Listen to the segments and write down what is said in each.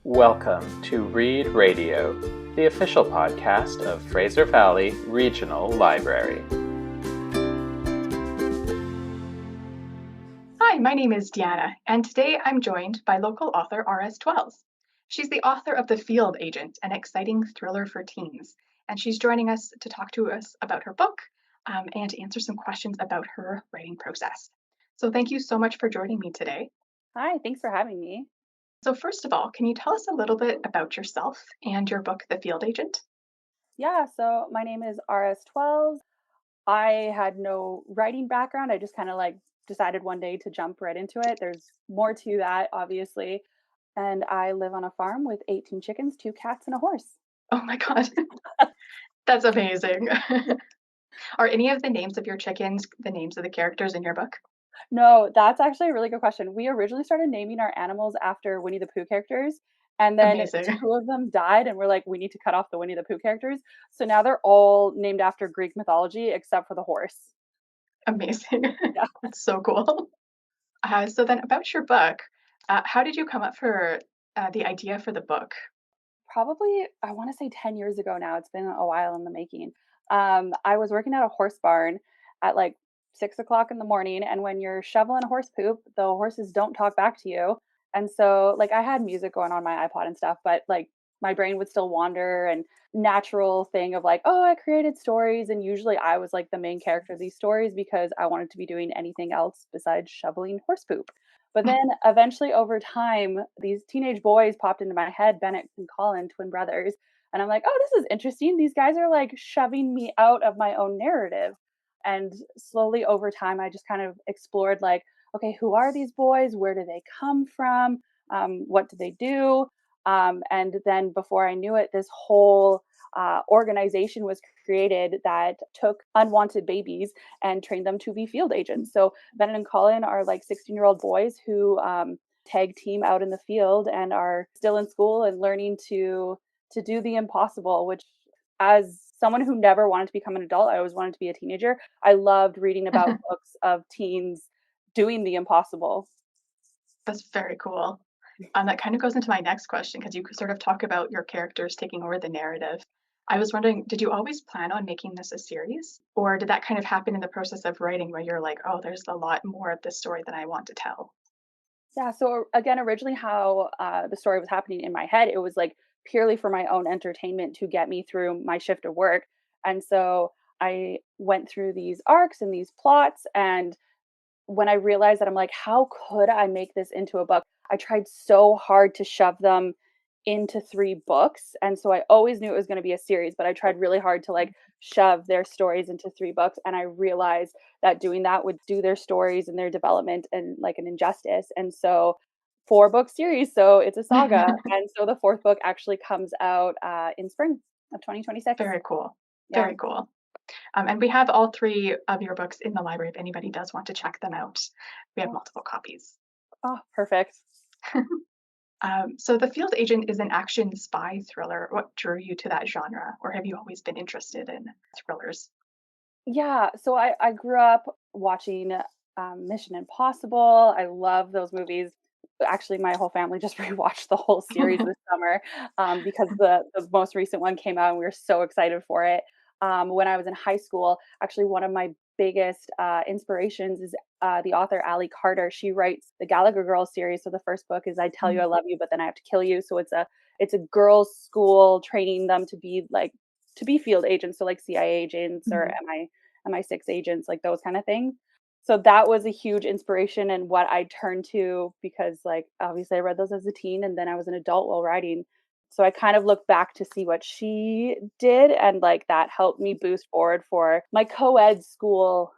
Welcome to Read Radio, the official podcast of Fraser Valley Regional Library. Hi, my name is Deanna, and today I'm joined by local author R.S. Twells. She's the author of The Field Agent, an exciting thriller for teens, and she's joining us to talk to us about her book and to answer some questions about her writing process. So thank you so much for joining me today. Hi, thanks for having me. So first of all, can you tell us a little bit about yourself and your book, The Field Agent? Yeah, so my name is RS Twells. I had no writing background. I just kind of decided one day to jump right into it. There's more to that, obviously. And I live on a farm with 18 chickens, 2 cats, and a horse. Oh my God, that's amazing. Are any of the names of your chickens the names of the characters in your book? No, that's actually a really good question. We originally started naming our animals after Winnie the Pooh characters, and then Amazing. 2 of them died, and we're like, we need to cut off the Winnie the Pooh characters. So now they're all named after Greek mythology except for the horse. Amazing. Yeah. That's so cool. So then about your book, how did you come up for the idea for the book? Probably, I wanna say 10 years ago now, it's been a while in the making. I was working at a horse barn at, 6 o'clock in the morning, and when you're shoveling horse poop, the horses don't talk back to you, and so, I had music going on my iPod and stuff, but, my brain would still wander, and natural thing of "Oh, I created stories," and usually I was, the main character of these stories because I wanted to be doing anything else besides shoveling horse poop. But then eventually over time, these teenage boys popped into my head, Bennett and Colin, twin brothers. And I'm like, oh, this is interesting. These guys are shoving me out of my own narrative. And slowly over time, I just kind of explored okay, who are these boys? Where do they come from? What do they do? And then before I knew it, this whole organization was created that took unwanted babies and trained them to be field agents. So Bennet and Colin are 16-year-old boys who tag team out in the field and are still in school and learning to do the impossible, which as someone who never wanted to become an adult, I always wanted to be a teenager. I loved reading about books of teens doing the impossible. That's very cool. That kind of goes into my next question because you could sort of talk about your characters taking over the narrative. I was wondering, did you always plan on making this a series? Or did that kind of happen in the process of writing where you're like, oh, there's a lot more of this story than I want to tell? Yeah, so again, originally how the story was happening in my head, it was purely for my own entertainment to get me through my shift of work. And so I went through these arcs and these plots. And when I realized that, I'm like, how could I make this into a book? I tried so hard to shove them into 3 books. And so I always knew it was going to be a series, but I tried really hard to shove their stories into 3 books. And I realized that doing that would do their stories and their development and an injustice. And so 4-book series. So it's a saga. And so the 4th book actually comes out in spring of 2026. Very cool. Yeah. Very cool. And we have all 3 of your books in the library if anybody does want to check them out. We have multiple copies. Oh, perfect. So The Field Agent is an action spy thriller. What drew you to that genre, or have you always been interested in thrillers? Yeah, so I grew up watching Mission Impossible. I love those movies. Actually, my whole family just rewatched the whole series this summer because the most recent one came out and we were so excited for it. When I was in high school, actually, one of my biggest inspirations is the author Ali Carter. She writes the Gallagher Girls series. So the first book is "I Tell You I Love You, but then I have to kill you." So it's a girls' school training them to be field agents, so CIA agents or Mhm. MI6 agents, those kind of things. So that was a huge inspiration and what I turned to because obviously I read those as a teen and then I was an adult while writing. So I kind of look back to see what she did and that helped me boost forward for my co-ed school.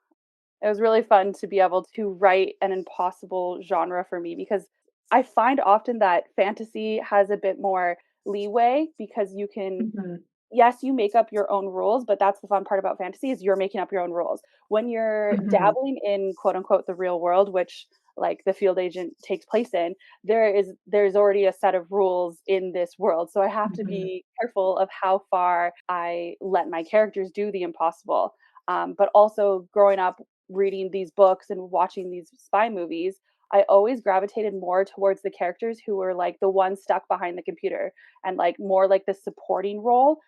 It was really fun to be able to write an impossible genre for me because I find often that fantasy has a bit more leeway because you can Mhm. yes, you make up your own rules, but that's the fun part about fantasy is you're making up your own rules. When you're Mhm. dabbling in quote unquote the real world, which the field agent takes place in, there's already a set of rules in this world. So I have to Mhm. be careful of how far I let my characters do the impossible. But also growing up reading these books and watching these spy movies, I always gravitated more towards the characters who were like the ones stuck behind the computer and like more like the supporting role.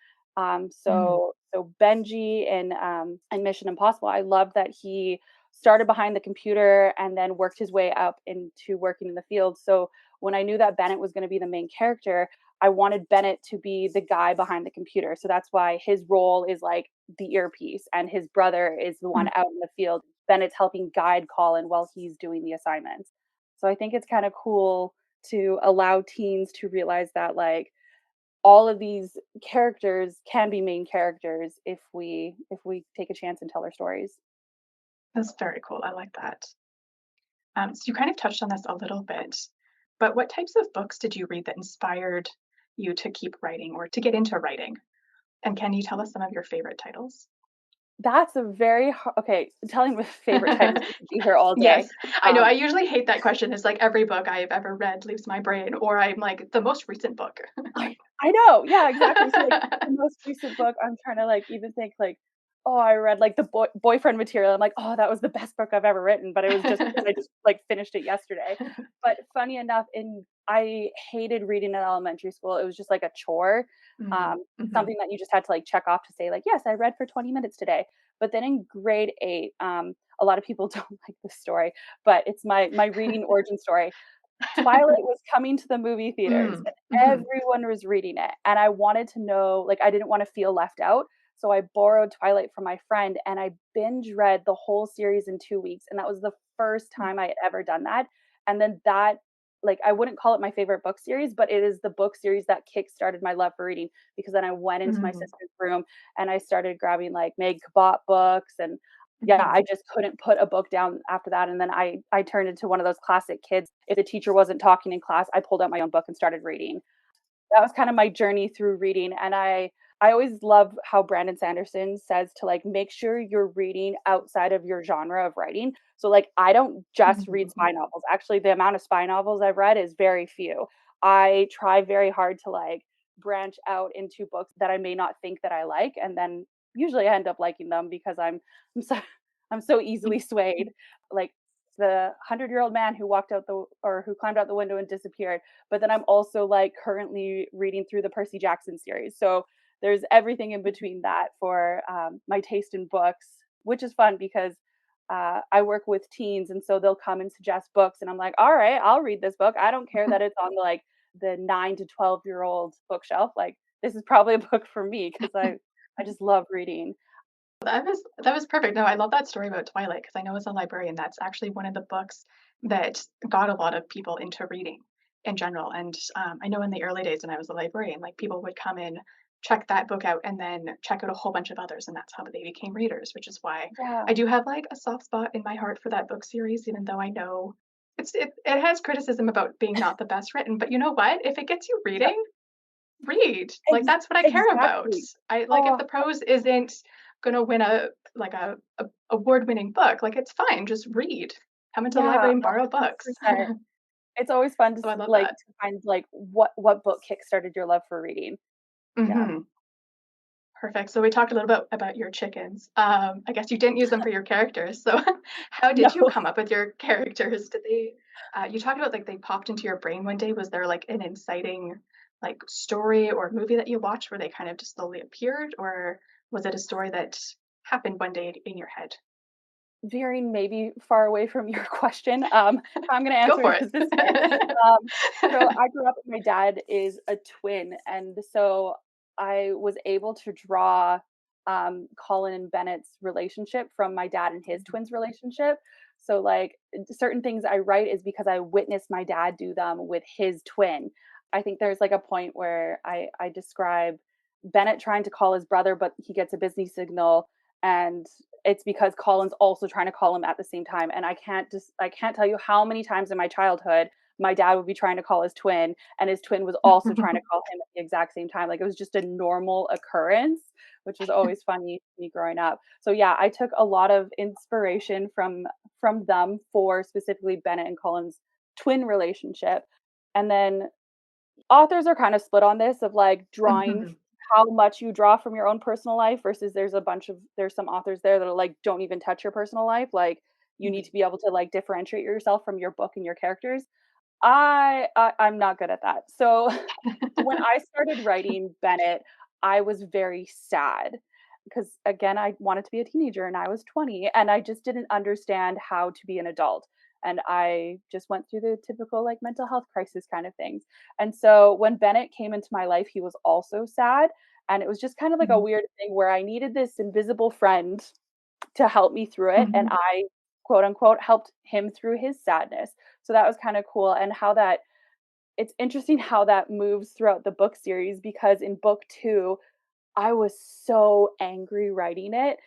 Mm. So Benji in Mission Impossible, I love that he started behind the computer and then worked his way up into working in the field. So when I knew that Bennett was going to be the main character, I wanted Bennett to be the guy behind the computer. So that's why his role is like the earpiece, and his brother is the one Mm. out in the field. Bennett's helping guide Colin while he's doing the assignments. So I think it's kind of cool to allow teens to realize that like all of these characters can be main characters if we take a chance and tell their stories. That's very cool. I like that. So you kind of touched on this a little bit, but what types of books did you read that inspired you to keep writing or to get into writing? And can you tell us some of your favorite titles? That's a very okay. Telling my favorite titles, we could be here all day. Yes, I know. I usually hate that question. It's like every book I've ever read leaves my brain, or I'm like the most recent book. I know, yeah, exactly. So, like, the most recent book, I'm trying to, like, even think, like, oh, I read, like, the boyfriend material. I'm like, "Oh, that was the best book I've ever written," but it was just because I just, like, finished it yesterday. But funny enough, I hated reading in elementary school. It was just like a chore, Mm, um, mhm, something that you just had to, like, check off to say, like, "Yes, I read for 20 minutes today." But then in grade 8, a lot of people don't like this story, but it's my reading origin story. Twilight was coming to the movie theaters, mm, and mhm, everyone was reading it, and I wanted to know like, I didn't wanna feel left out, so I borrowed Twilight from my friend, and I binge read the whole series in 2 weeks, and that was the first mm, time I had ever done that, and then that like, I wouldn't call it my favorite book series, but it is the book series that kickstarted my love for reading, because then I went into my mhm, sister's room, and I started grabbing, like, Meg Cabot books, and yeah, mhm. I just couldn't put a book down after that, and then I turned into one of those classic kids. If the teacher wasn't talking in class, I pulled out my own book and started reading. That was kind of my journey through reading, and I always love how Brandon Sanderson says to, like, make sure you're reading outside of your genre of writing. So, like, I don't just read Mhm, spy novels. Actually, the amount of spy novels I've read is very few. I try very hard to, like, branch out into books that I may not think that I like, and then usually I end up liking them because I'm so I'm so easily swayed. Like, the 100-year-old man who walked out the or who climbed out the window and disappeared, but then I'm also, like, currently reading through the Percy Jackson series, so there's everything in between that for, my taste in books, which is fun because, I work with teens, and so they'll come and suggest books, and I'm like, "Alright, I'll read this book. I don't care that it's on, like, the 9 to 12-year-old bookshelf, like, this is probably a book for me because I just love reading." That was perfect. No, I love that story about Twilight because I know as a librarian, that's actually one of the books that got a lot of people into reading in general. And I know in the early days when I was a librarian, like people would come in, check that book out, and then check out a whole bunch of others, and that's how they became readers. Which is why Yeah. I do have like a soft spot in my heart for that book series, even though I know it has criticism about being not the best written. But you know what? If it gets you Yep. reading, read. Like, Ex that's what I care about. exactly. I like if Oh, the prose isn't gonna win a award-winning book, like, it's fine, just read. Come into the yeah, library and borrow books. 100%. It's always fun to So I love like, that. to find, like, what book kickstarted your love for reading. Yeah. Mhm. Perfect. So we talked a little bit about your chickens. I guess you didn't use them for your characters. So how No. did you come up with your characters? Did they you talked about, like, they popped into your brain one day. Was there, like, an inciting, like, story or movie that you watched where they kind of just slowly appeared, or was it a story that happened one day in your head? Veering maybe far away from your question, I'm gonna Go answer for it it. this way. Um, so I grew up my dad is a twin, and so I was able to draw, Colin and Bennett's relationship from my dad and his twins' relationship. So, like, certain things I write is because I witnessed my dad do them with his twin. I think there's, like, a point where I describe Bennett trying to call his brother, but he gets a busy signal, and it's because Colin's also trying to call him at the same time, and I can't tell you how many times in my childhood my dad would be trying to call his twin, and his twin was also trying to call him at the exact same time. Like, it was just a normal occurrence, which was always funny to me growing up. So yeah, I took a lot of inspiration from them for specifically Bennett and Colin's twin relationship. And then authors are kind of split on this of like drawing Mhm. how much you draw from your own personal life versus there's some authors there that are like don't even touch your personal life, like you need to be able to like differentiate yourself from your book and your characters. I'm not good at that. So when I started writing Bennett, I was very sad because again, I wanted to be a teenager and I was 20 and I just didn't understand how to be an adult. And I just went through the typical like mental health crisis kind of things. And so when Bennett came into my life, he was also sad. And it was just kind of like a Mhm. weird thing where I needed this invisible friend to help me through it. And Mhm. I, quote unquote, helped him through his sadness. So that was kind of cool. And how that it's interesting how that moves throughout the book series because in book 2, I was so angry writing it,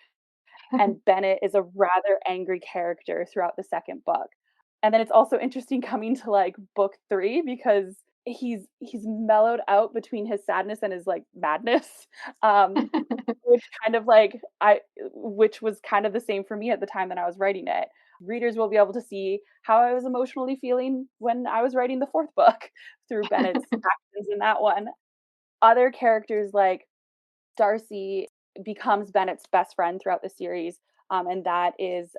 and Bennett is a rather angry character throughout the second book. And then it's also interesting coming to, like, book 3 because he's mellowed out between his sadness and his, like, madness, um, which kind of, like, which was kind of the same for me at the time that I was writing it. Readers will be able to see how I was emotionally feeling when I was writing the 4th book through Bennett's actions in that one. Other characters like Darcy becomes Bennett's best friend throughout the series, and that is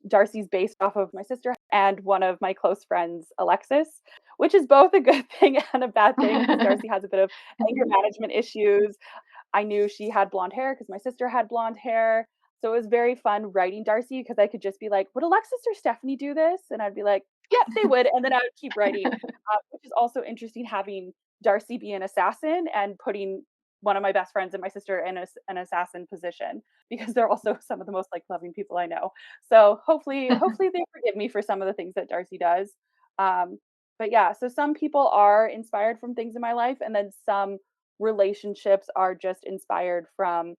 Darcy's based off of my sister and one of my close friends, Alexis, which is both a good thing and a bad thing because Darcy has a bit of anger management issues. I knew she had blonde hair because my sister had blonde hair. So it was very fun writing Darcy because I could just be like, would Alexis or Stephanie do this? And I'd be like, yeah, they would. And then I would keep writing, which is also interesting having Darcy be an assassin and putting one of my best friends and my sister in an assassin position because they're also some of the most like loving people I know. So hopefully they forgive me for some of the things that Darcy does. Um, but yeah, so some people are inspired from things in my life, and then some relationships are just inspired from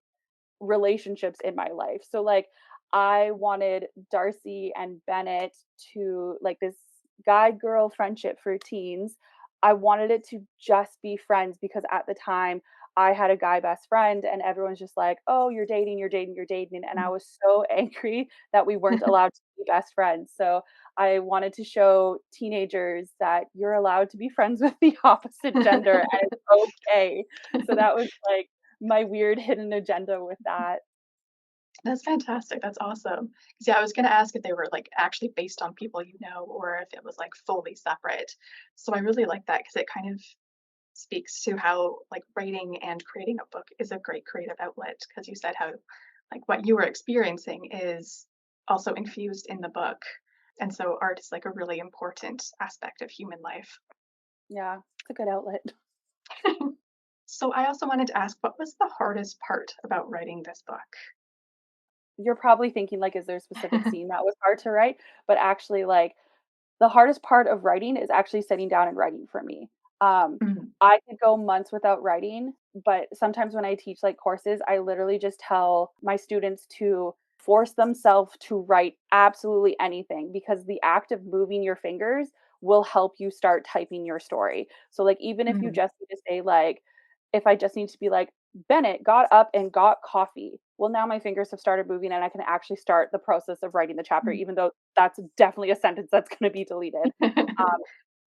relationships in my life. So like I wanted Darcy and Bennett to like this guy girl friendship for teens. I wanted it to just be friends because at the time I had a guy best friend and everyone's just like, "Oh, you're dating, you're dating, you're dating." And I was so angry that we weren't allowed to be best friends. So I wanted to show teenagers that you're allowed to be friends with the opposite gender and it's okay. So that was like my weird hidden agenda with that. That's fantastic. That's awesome. 'Cause, yeah, I was gonna ask if they were, like, actually based on people you know or if it was, like, fully separate. So I really like that because it kind of speaks to how, like, writing and creating a book is a great creative outlet. Because you said how, like, what you were experiencing is also infused in the book, and so art is, like, a really important aspect of human life. Yeah, it's a good outlet. So I also wanted to ask, what was the hardest part about writing this book? You're probably thinking like, is there a specific scene that was hard to write? But actually, like the hardest part of writing is actually sitting down and writing for me. Um, Mhm. I could go months without writing, but sometimes when I teach like courses, I literally just tell my students to force themselves to write absolutely anything because the act of moving your fingers will help you start typing your story. So like even if you Mhm. just need to say like if I just need to be like Bennett got up and got coffee. Well, now my fingers have started moving and I can actually start the process of writing the chapter, even though that's definitely a sentence that's going to be deleted. Um,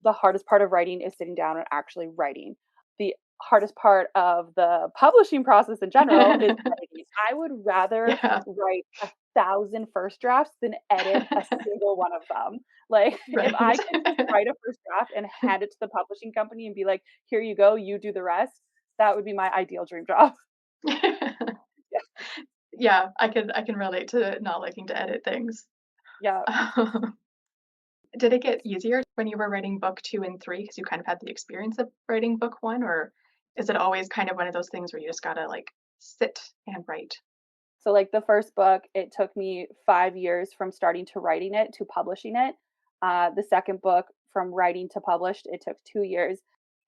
the hardest part of writing is sitting down and actually writing. The hardest part of the publishing process in general is editing. I would rather Yeah. write 1,000 first drafts than edit a single one of them. Like, if Right. I can just write a first draft and hand it to the publishing company and be like, here you go, you do the rest, that would be my ideal dream job. Yeah. Yeah, I can relate to not liking to edit things. Yeah. Did it get easier when you were writing book 2 and 3 because you kind of had the experience of writing book 1, or is it always kind of one of those things where you just gotta, like, sit and write? So, like, the first book, it took me 5 years from starting to writing it to publishing it. The second book, from writing to published, it took 2 years,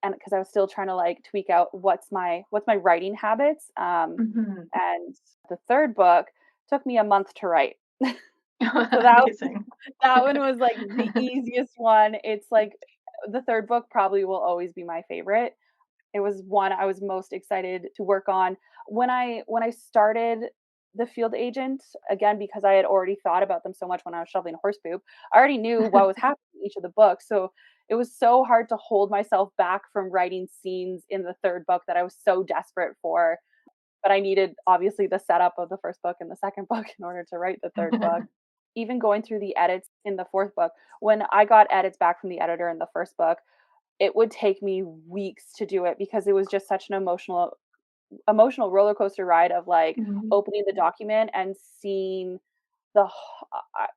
and because I was still trying to, like, tweak out what's my writing habits, Mhm. and the third book took me a month to write. So Amazing. that one was, like, the easiest one. It's, like the third book probably will always be my favorite. It was one I was most excited to work on. When I started the field agent, again, because I had already thought about them so much when I was shoveling horse poop, I already knew what was happening in each of the books. So it was so hard to hold myself back from writing scenes in the third book that I was so desperate for. But I needed obviously the setup of the first book and the second book in order to write the third book. even going through the edits in the fourth book, when I got edits back from the editor in the first book, it would take me weeks to do it because it was just such an emotional roller coaster ride of like Mhm. opening the document and seeing the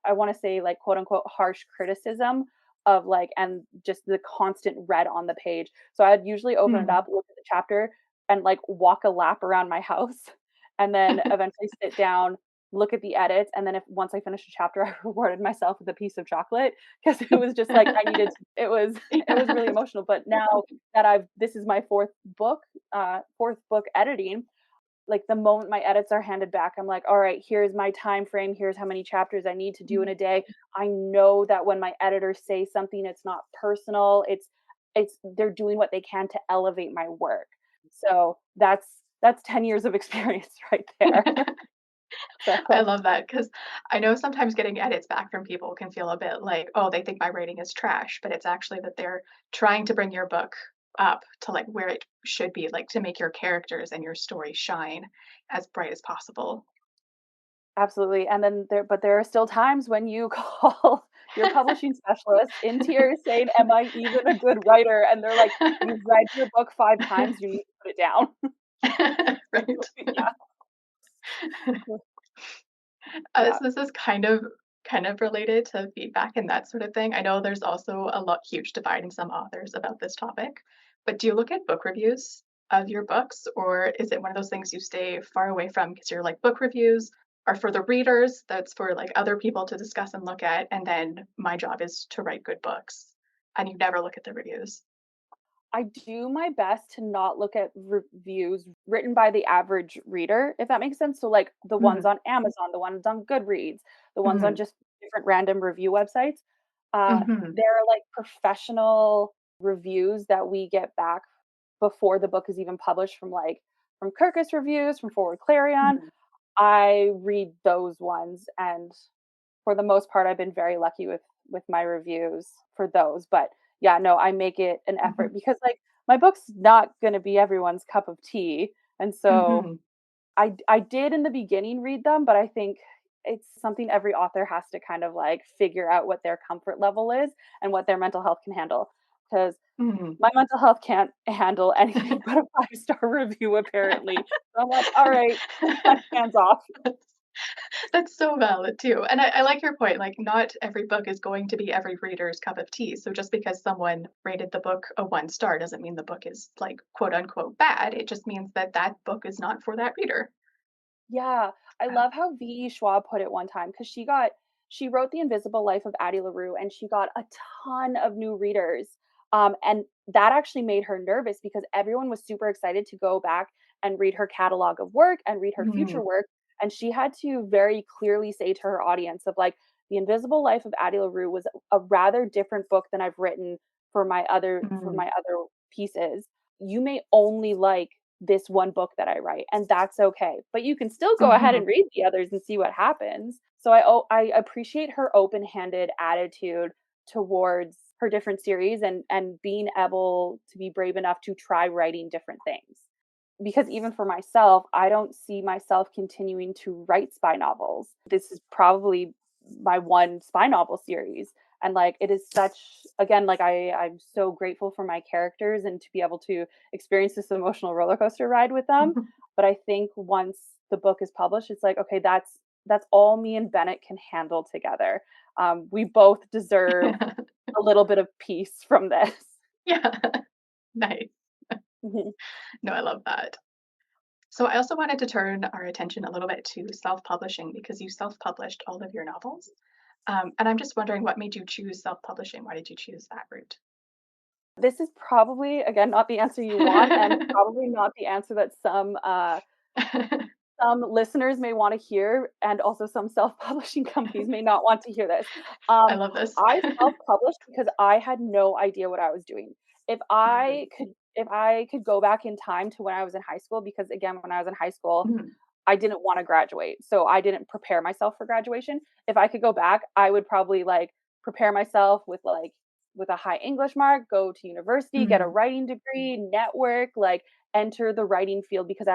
I want to say like quote unquote harsh criticism of like and just the constant red on the page. So I'd usually open it Mm. up, look at the chapter, and like walk a lap around my house, and then eventually sit down, look at the edits, and then if once I finished a chapter, I rewarded myself with a piece of chocolate because it was just like I needed. It was really Yeah. emotional. But now that I've this is my fourth book editing, like the moment my edits are handed back, I'm like, all right, here's my time frame. Here's how many chapters I need to do in a day. I know that when my editors say something, it's not personal. It's they're doing what they can to elevate my work. So that's 10 years of experience right there. I So love that because I know sometimes getting edits back from people can feel a bit like, oh, they think my writing is trash, but it's actually that they're trying to bring your book up to like where it should be, like to make your characters and your story shine as bright as possible. absolutely. And then there are still times when you call your publishing specialist in tears saying, am I even a good writer? And they're like, you've read your book 5 times, you need to put it down. Right. Yeah. So Yeah. this is kind of related to feedback and that sort of thing. I know there's also a lot huge divide in some authors about this topic, but do you look at book reviews of your books, or is it one of those things you stay far away from because you're like book reviews are for the readers, that's for like other people to discuss and look at, and then my job is to write good books, and you never look at the reviews. I do my best to not look at reviews written by the average reader, if that makes sense. So, like the ones Mm, on Amazon, the ones on Goodreads, the ones on mm, just different random review websites. mhm, They're like professional reviews that we get back before the book is even published from Kirkus Reviews, from Forward Clarion. mhm, I read those ones, and for the most part, I've been very lucky with my reviews for those. But yeah, no, I make it an mhm, effort because like my book's not going to be everyone's cup of tea, and so mhm. I did in the beginning read them, but I think it's something every author has to kind of like figure out what their comfort level is and what their mental health can handle. Because Mhm. my mental health can't handle anything but a 5-star review, apparently. So I'm like, all right, hands off. That's so valid too. And I like your point. Like, not every book is going to be every reader's cup of tea. So just because someone rated the book a 1 star doesn't mean the book is like quote unquote bad. It just means that that book is not for that reader. Yeah, I Yeah. love how V.E. Schwab put it one time because she wrote The Invisible Life of Addie LaRue and she got a ton of new readers. And that actually made her nervous because everyone was super excited to go back and read her catalog of work and read her Mm, future work. And she had to very clearly say to her audience of like, The Invisible Life of Addie LaRue was a rather different book than I've written for mm, my other pieces. You may only like this one book that I write, and that's okay. But you can still go ahead mhm, and read the others and see what happens. So I appreciate her open-handed attitude towards her different series and being able to be brave enough to try writing different things. Because even for myself, I don't see myself continuing to write spy novels. This is probably my one spy novel series. And like it is such again, like I'm so grateful for my characters and to be able to experience this emotional roller coaster ride with them. mhm. But I think once the book is published, it's like, okay, that's all me and Bennett can handle together. We both deserve a little bit of peace from this. Yeah. Nice. Mhm. No, I love that. So I also wanted to turn our attention a little bit to self-publishing because you self-published all of your novels. And I'm just wondering what made you choose self-publishing? Why did you choose that route? This is probably again not the answer you want, and probably not the answer that some listeners may want to hear, and also some self-publishing companies may not want to hear this. I Um, love this. I self-published because I had no idea what I was doing. Mm, If I could go back in time to when I was in high school, because again, when I was in high school, mhm, I didn't want to graduate, so I didn't prepare myself for graduation. If I could go back, I would probably like prepare myself with a high English mark, go to university, get a mhm, writing degree, network, like enter the writing field because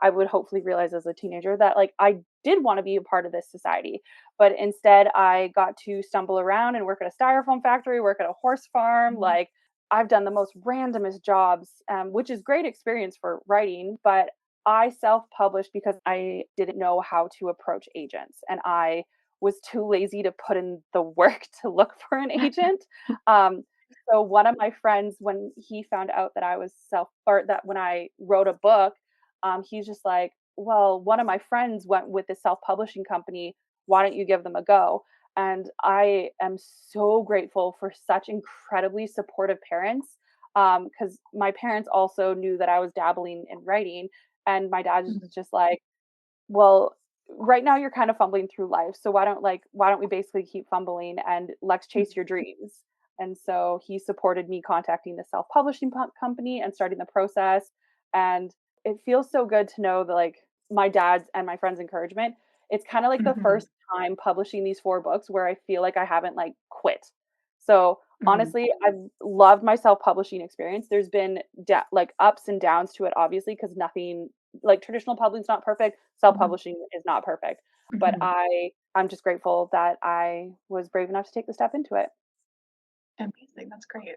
I would hopefully realize as a teenager that like I did want to be a part of this society. But instead I got to stumble around and work at a styrofoam factory, work at a horse farm. Like I've done the most randomest jobs, which is great experience for writing, but I self-published because I didn't know how to approach agents, and I was too lazy to put in the work to look for an agent. So one of my friends, when he found out that I was that when I wrote a book, he's just like, well, one of my friends went with this self-publishing company. Why don't you give them a go? And I am so grateful for such incredibly supportive parents. Because my parents also knew that I was dabbling in writing, and my dad was just like, well, right now you're kind of fumbling through life. So why don't we basically keep fumbling and let's chase your dreams? And so he supported me contacting the self-publishing company and starting the process. And it feels so good to know that like my dad's and my friends' encouragement. It's kind of like the first time publishing these 4 books where I feel like I haven't like quit. So honestly, I've loved my self-publishing experience. There's been like ups and downs to it, obviously, because nothing like traditional publishing is not perfect. Self-publishing is not perfect, but I'm just grateful that I was brave enough to take the step into it. Amazing. That's great.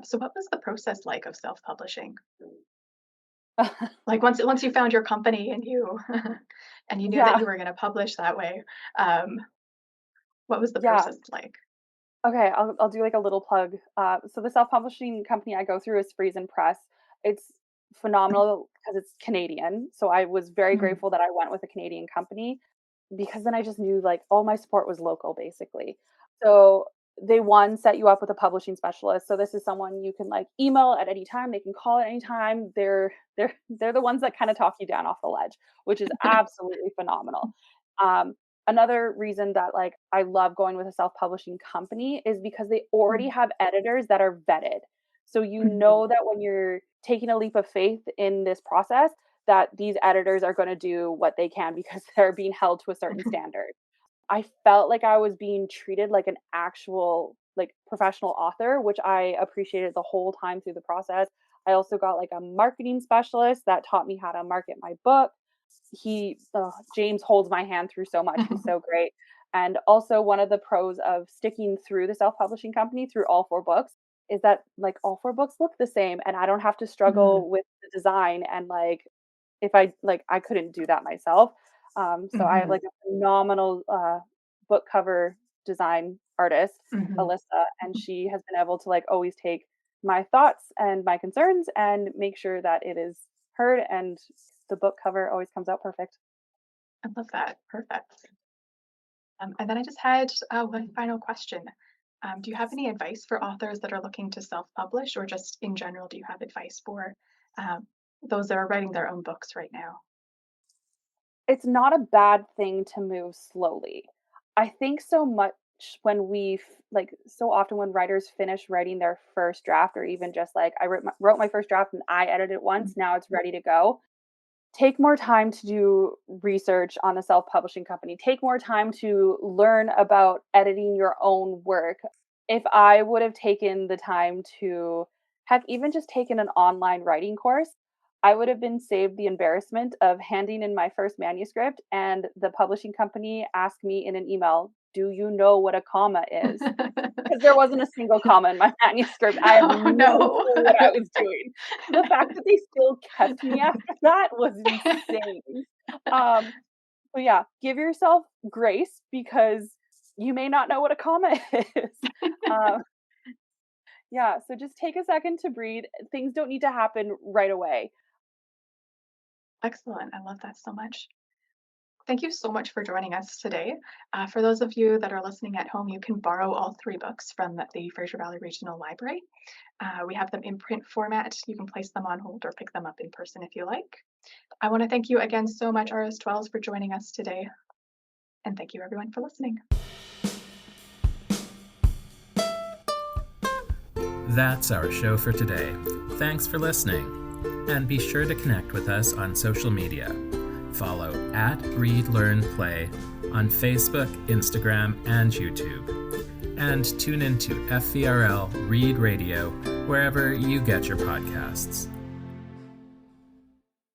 So what was the process like of self-publishing? Like once you found your company and you and you knew that Yeah. you were going to publish that way, what was the Yeah. process like? Okay, I'll do like a little plug. So the self-publishing company I go through is Friesen Press. It's phenomenal because it's Canadian. So I was very Mhm. grateful that I went with a Canadian company because then I just knew like all my support was local basically. So they set you up with a publishing specialist. So this is someone you can like email at any time. They can call at any time. They're the ones that kind of talk you down off the ledge, which is absolutely phenomenal. Um, Another reason that like I love going with a self-publishing company is because they already have editors that are vetted. So you know that when you're taking a leap of faith in this process, that these editors are going to do what they can because they're being held to a certain standard. I felt like I was being treated like an actual like professional author, which I appreciated the whole time through the process. I also got like a marketing specialist that taught me how to market my book. James holds my hand through so much. He's so great. And also one of the pros of sticking through the self-publishing company through all 4 books is that like all 4 books look the same and I don't have to struggle with the design and like if I couldn't do that myself. So I have like a phenomenal book cover design artist, Alyssa, and she has been able to like always take my thoughts and my concerns and make sure that it is heard and the book cover always comes out perfect. I love that. Perfect. And then I just had one final question. Do you have any advice for authors that are looking to self-publish, or just in general, do you have advice for um, those that are writing their own books right now? It's not a bad thing to move slowly. I think so much when like so often when writers finish writing their first draft, or even just like I wrote my first draft and I edited it once, now it's ready to go. Take more time to do research on the self-publishing company. Take more time to learn about editing your own work. If I would have taken the time to have even just taken an online writing course, I would have been saved the embarrassment of handing in my first manuscript and the publishing company asked me in an email, "Do you know what a comma is?" Because there wasn't a single comma in my manuscript. I have Oh no no. clue what I was doing. The fact that they still kept me after that was insane. Um, so yeah, give yourself grace because you may not know what a comma is. Um, yeah, so just take a second to breathe. Things don't need to happen right away. Excellent. I love that so much. Thank you so much for joining us today. For those of you that are listening at home, you can borrow all 3 books from the Fraser Valley Regional Library. We have them in print format. You can place them on hold or pick them up in person if you like. I want to thank you again so much, RS12s, for joining us today. And thank you, everyone, for listening. That's our show for today. Thanks for listening. And be sure to connect with us on social media. Follow @ReadLearnPlay on Facebook, Instagram, and YouTube. And tune into FVRL Read Radio wherever you get your podcasts.